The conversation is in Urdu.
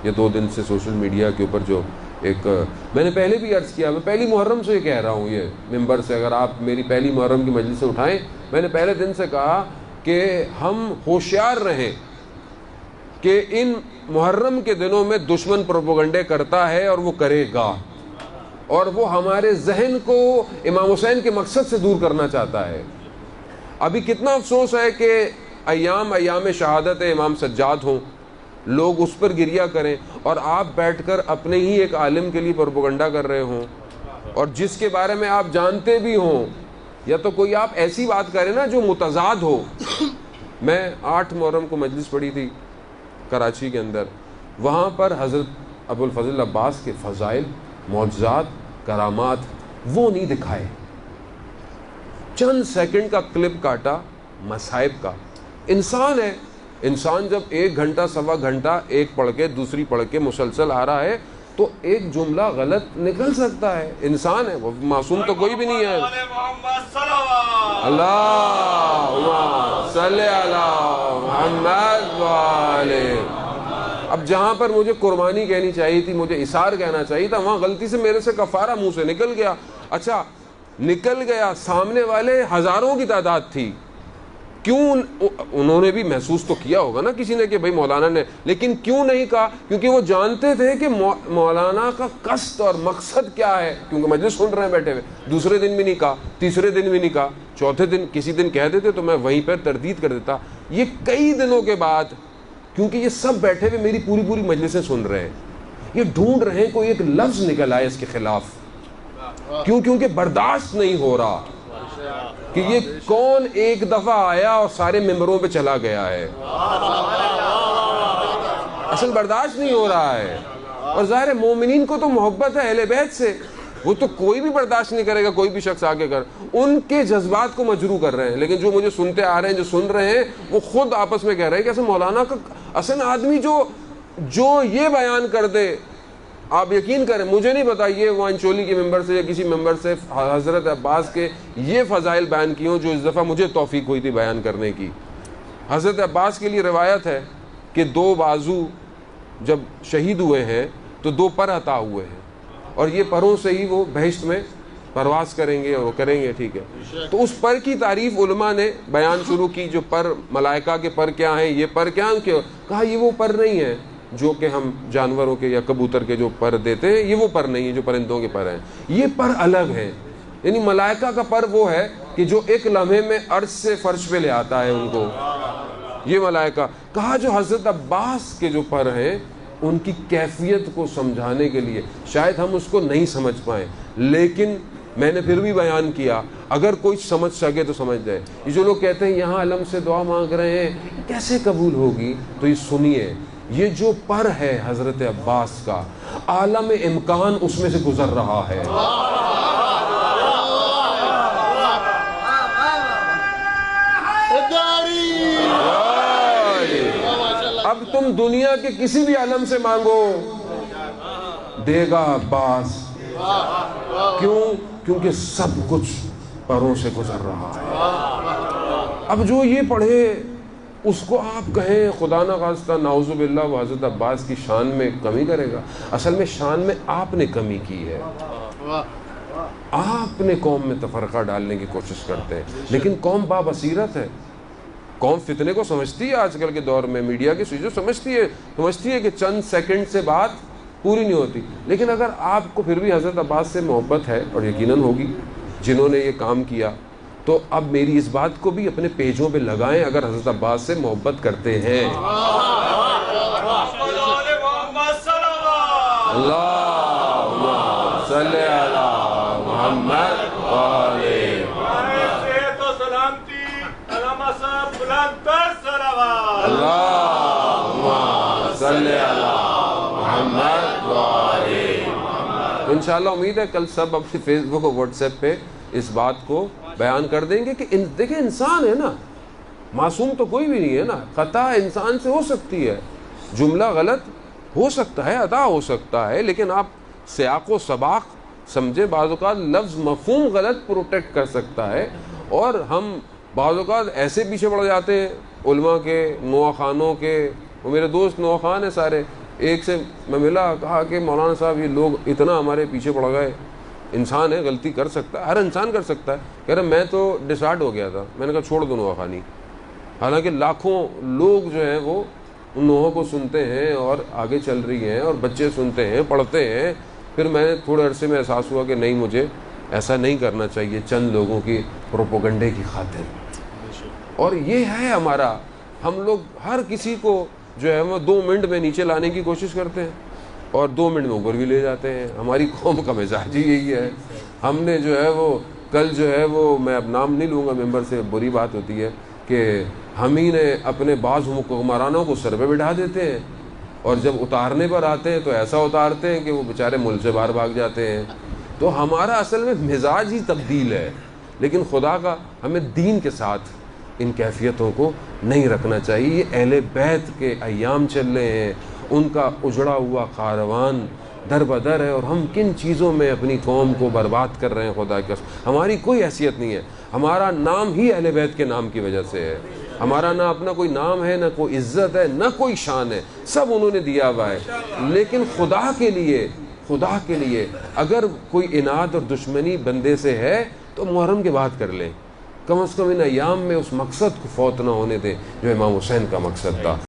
یہ 2 دن سے سوشل میڈیا کے اوپر جو ایک میں نے پہلے بھی عرض کیا، میں پہلی محرم سے یہ کہہ رہا ہوں، یہ ممبر سے اگر آپ میری پہلی محرم کی مجلس سے اٹھائیں، میں نے پہلے دن سے کہا کہ ہم ہوشیار رہیں کہ ان محرم کے دنوں میں دشمن پروپیگنڈے کرتا ہے اور وہ کرے گا، اور وہ ہمارے ذہن کو امام حسین کے مقصد سے دور کرنا چاہتا ہے۔ ابھی کتنا افسوس ہے کہ ایام شہادت امام سجاد ہوں، لوگ اس پر گریہ کریں، اور آپ بیٹھ کر اپنے ہی ایک عالم کے لیے پروپیگنڈا کر رہے ہوں، اور جس کے بارے میں آپ جانتے بھی ہوں، یا تو کوئی آپ ایسی بات کریں نا جو متضاد ہو۔ میں 8 محرم کو مجلس پڑھی تھی کراچی کے اندر، وہاں پر حضرت ابوالفضل عباس کے فضائل، معجزات، کرامات وہ نہیں دکھائے، چند سیکنڈ کا کلپ کاٹا مصائب کا۔ انسان ہے، انسان جب 1 گھنٹہ سوا گھنٹہ ایک پڑھ کے دوسری پڑھ کے مسلسل آ رہا ہے تو ایک جملہ غلط نکل سکتا ہے، انسان ہے، وہ معصوم تو کوئی بھی نہیں ہے۔ اللہم صلی علی محمد وعلی۔ اب جہاں پر مجھے قربانی کہنی چاہیے تھی، مجھے اثار کہنا چاہیے تھا، وہاں غلطی سے میرے سے کفارہ منہ سے نکل گیا۔ اچھا نکل گیا، سامنے والے ہزاروں کی تعداد تھی، کیوں انہوں نے بھی محسوس تو کیا ہوگا نا کسی نے کہ بھائی مولانا نے، لیکن کیوں نہیں کہا؟ کیونکہ وہ جانتے تھے کہ مولانا کا قصد اور مقصد کیا ہے، کیونکہ مجلس سن رہے ہیں بیٹھے ہوئے۔ دوسرے دن بھی نہیں کہا، تیسرے دن بھی نہیں کہا، چوتھے دن کسی دن کہہ دیتے تو میں وہیں پر تردید کر دیتا۔ یہ کئی دنوں کے بعد، کیونکہ یہ سب بیٹھے ہوئے میری پوری مجلسیں سن رہے ہیں، یہ ڈھونڈ رہے ہیں کوئی ایک لفظ نکل آئے اس کے خلاف، کیونکہ برداشت نہیں ہو رہا کہ یہ کون ایک دفعہ آیا اور سارے ممبروں پہ چلا گیا ہے۔ اصل برداشت نہیں ہو رہا ہے، اور ظاہر ہے مومنین کو تو محبت ہے اہل بیت سے، وہ تو کوئی بھی برداشت نہیں کرے گا، کوئی بھی شخص آگے کر، ان کے جذبات کو مجروح کر رہے ہیں۔ لیکن جو مجھے سنتے آ رہے ہیں، جو سن رہے ہیں، وہ خود آپس میں کہہ رہے ہیں کہ اصل مولانا کا اصل آدمی جو یہ بیان کر دے، آپ یقین کریں، مجھے نہیں پتا یہ وانچولی کے ممبر سے یا کسی ممبر سے حضرت عباس کے یہ فضائل بیان کی ہوں جو اس دفعہ مجھے توفیق ہوئی تھی بیان کرنے کی۔ حضرت عباس کے لیے روایت ہے کہ 2 بازو جب شہید ہوئے ہیں تو 2 پر عطا ہوئے ہیں، اور یہ پروں سے ہی وہ بہشت میں پرواز کریں گے اور وہ کریں گے، ٹھیک ہے۔ تو اس پر کی تعریف علماء نے بیان شروع کی، جو پر ملائکہ کے پر کیا ہیں، یہ پر کیا ہیں، کہا یہ وہ پر نہیں ہے جو کہ ہم جانوروں کے یا کبوتر کے جو پر دیتے ہیں، یہ وہ پر نہیں ہے جو پرندوں کے پر ہیں، یہ پر الگ ہیں۔ یعنی ملائکہ کا پر وہ ہے کہ جو ایک لمحے میں عرش سے فرش پہ لے آتا ہے ان کو، یہ ملائکہ۔ کہا جو حضرت عباس کے جو پر ہیں ان کی کیفیت کو سمجھانے کے لیے شاید ہم اس کو نہیں سمجھ پائیں، لیکن میں نے پھر بھی بیان کیا، اگر کوئی سمجھ سکے تو سمجھ جائے۔ یہ جو لوگ کہتے ہیں یہاں علم سے دعا مانگ رہے ہیں کیسے قبول ہوگی، تو یہ سنیے، یہ جو پر ہے حضرت عباس کا، عالم امکان اس میں سے گزر رہا ہے۔ اب تم دنیا کے کسی بھی عالم سے مانگو، دے گا عباس، کیونکہ سب کچھ پروں سے گزر رہا ہے۔ اب جو یہ پڑھے اس کو آپ کہیں خدا نہ خواستہ نعوذ باللہ وہ حضرت عباس کی شان میں کمی کرے گا، اصل میں شان میں آپ نے کمی کی ہے، آپ نے قوم میں تفرقہ ڈالنے کی کوشش کرتے ہیں، لیکن قوم بابصیرت ہے، قوم فتنے کو سمجھتی ہے۔ آج کل کے دور میں میڈیا کی چیزوں سمجھتی ہے کہ چند سیکنڈ سے بات پوری نہیں ہوتی، لیکن اگر آپ کو پھر بھی حضرت عباس سے محبت ہے، اور یقیناً ہوگی جنہوں نے یہ کام کیا، تو اب میری اس بات کو بھی اپنے پیجوں پہ لگائیں اگر حضرت عباس سے محبت کرتے ہیں۔ اللہم صلی علی محمد وعلی اللہم صلی علی محمد وعلی۔ انشاءاللہ امید ہے کل سب اپنی فیس بک اور واٹس ایپ پہ اس بات کو بیان کر دیں گے کہ دیکھیں انسان ہے نا، معصوم تو کوئی بھی نہیں ہے نا، خطا انسان سے ہو سکتی ہے، جملہ غلط ہو سکتا ہے، ادا ہو سکتا ہے، لیکن آپ سیاق و سباق سمجھے، بعض اوقات لفظ مفہوم غلط پروٹیکٹ کر سکتا ہے، اور ہم بعض اوقات ایسے پیچھے پڑ جاتے ہیں علماء کے، نوخانوں کے، وہ میرے دوست نوخان ہیں سارے، ایک سے میں ملا, کہا کہ مولانا صاحب یہ لوگ اتنا ہمارے پیچھے پڑ گئے, انسان ہے غلطی کر سکتا ہے, ہر انسان کر سکتا ہے. کہہ رہا میں تو ڈسارڈ ہو گیا تھا, میں نے کہا چھوڑ دو نوحہ خوانی. حالانکہ لاکھوں لوگ جو ہیں وہ ان نوحوں کو سنتے ہیں اور آگے چل رہی ہیں, اور بچے سنتے ہیں, پڑھتے ہیں. پھر میں تھوڑے عرصے میں احساس ہوا کہ نہیں, مجھے ایسا نہیں کرنا چاہیے چند لوگوں کی پروپیگنڈے کی خاطر. اور یہ ہے ہمارا, ہم لوگ ہر کسی کو جو ہے وہ 2 منٹ میں نیچے لانے کی کوشش کرتے ہیں اور 2 منٹ میں اوپر بھی لے جاتے ہیں. ہماری قوم کا مزاج ہی یہی ہے. ہم نے جو ہے وہ کل جو ہے وہ, میں اب نام نہیں لوں گا, ممبر سے بری بات ہوتی ہے, کہ ہم ہی نے اپنے بعض حکمرانوں کو سر پہ بٹھا دیتے ہیں, اور جب اتارنے پر آتے ہیں تو ایسا اتارتے ہیں کہ وہ بیچارے ملک سے باہر بھاگ جاتے ہیں. تو ہمارا اصل میں مزاج ہی تبدیل ہے. لیکن خدا کا ہمیں دین کے ساتھ ان کیفیتوں کو نہیں رکھنا چاہیے. یہ اہل بیت کے ایام چل رہے ہیں, ان کا اجڑا ہوا کاروان در بدر ہے, اور ہم کن چیزوں میں اپنی قوم کو برباد کر رہے ہیں. خدا کی قسم ہماری کوئی حیثیت نہیں ہے, ہمارا نام ہی اہل بیت کے نام کی وجہ سے ہے. ہمارا نہ اپنا کوئی نام ہے, نہ کوئی عزت ہے, نہ کوئی شان ہے, سب انہوں نے دیا ہوا ہے. لیکن خدا کے لیے اگر کوئی اناد اور دشمنی بندے سے ہے تو محرم کے بعد کر لیں, کم از کم ان ایام میں اس مقصد کو فوت نہ ہونے دیں جو امام حسین کا مقصد تھا.